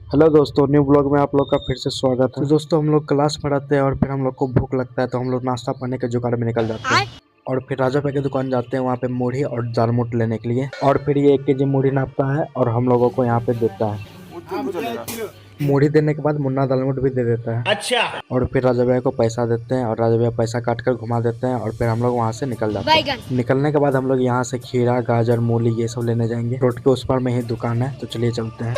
Hello दोस्तों, new blog में आप लोग का फिर से स्वागत है। तो दोस्तों, हम लोग क्लास पढ़ाते हैं और फिर हम लोग को भूख लगता है तो हम लोग नाश्ता पाने के जुगाड़ में निकल जाते हैं और फिर राजा भाई की दुकान जाते हैं वहाँ पे मुढ़ी और दालमोट लेने के लिए। और फिर ये 1 केजी मुढ़ी नापता है और हम लोगों को यहाँ पे देता है। मुढ़ी देने के बाद मुन्ना दालमोट भी दे देता है। अच्छा। और फिर राजा भाई को पैसा देते हैं और राजा भाई पैसा काट कर घुमा देते हैं और फिर हम लोग वहाँ से निकल जाते हैं। निकलने के बाद हम लोग यहाँ से खीरा, गाजर, मूली ये सब लेने जाएंगे। रोड के उस पार में ही दुकान है, तो चलिए चलते हैं।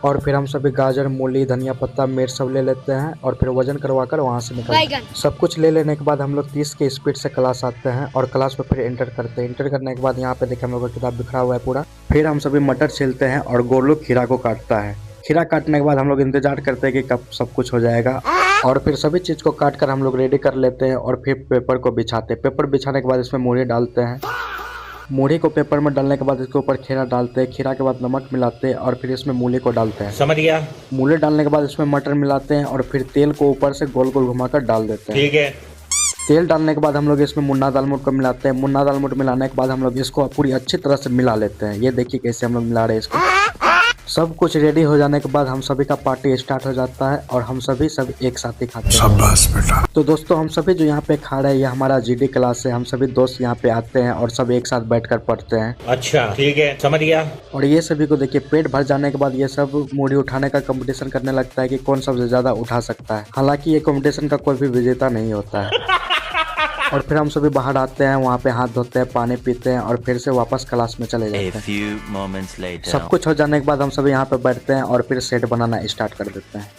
और फिर हम सभी गाजर, मूली, धनिया पत्ता, मिर्च सब ले लेते हैं और फिर वजन करवा कर वहाँ से निकलते हैं। सब कुछ ले लेने के बाद हम लोग 30 की स्पीड से क्लास आते हैं और क्लास में फिर एंटर करते हैं। एंटर करने के बाद यहाँ पे देखिए हम लोग का किताब बिखरा हुआ है पूरा। फिर हम सभी मटर छीलते हैं और गोलू खीरा को काटता है। खीरा काटने के बाद हम लोग इंतजार करते हैं कि कब सब कुछ हो जाएगा और फिर सभी चीज़ को काट कर हम लोग रेडी कर लेते हैं और फिर पेपर को बिछाते हैं। पेपर बिछाने के बाद इसमें मूढ़ी डालते हैं। मूढ़ी को पेपर में डालने के बाद इसके ऊपर खीरा डालते हैं। खीरा के बाद नमक मिलाते हैं और फिर इसमें मूली को डालते हैं। समझ गया। मूली डालने के बाद इसमें मटर मिलाते हैं और फिर तेल को ऊपर से गोल गोल घुमाकर डाल देते हैं। ठीक है। तेल डालने के बाद हम लोग इसमें मुन्ना दालमोट को मिलाते हैं। मुन्ना दालमोट मिलाने के बाद हम लोग इसको पूरी अच्छी तरह से मिला लेते हैं। ये देखिए कैसे हम लोग मिला रहे हैं इसको। सब कुछ रेडी हो जाने के बाद हम सभी का पार्टी स्टार्ट हो जाता है और हम सभी सब एक साथ ही खाते हैं। शाबाश बेटा। तो दोस्तों, हम सभी जो यहाँ पे खा रहे हैं ये हमारा जीडी क्लास है। हम सभी दोस्त यहाँ पे आते हैं और सब एक साथ बैठकर पढ़ते हैं। अच्छा, ठीक है, समझ गया। और ये सभी को देखिए पेट भर जाने के बाद ये सब मूढ़ी उठाने का कंपटीशन करने लगता है कि कौन सबसे ज्यादा उठा सकता है। हालांकि ये कंपटीशन का कोई भी विजेता नहीं होता है। और फिर हम सभी बाहर आते हैं, वहाँ पे हाथ धोते हैं, पानी पीते हैं और फिर से वापस क्लास में चले जाते हैं। सब कुछ हो जाने के बाद हम सभी यहाँ पे बैठते हैं और फिर सेट बनाना स्टार्ट कर देते हैं।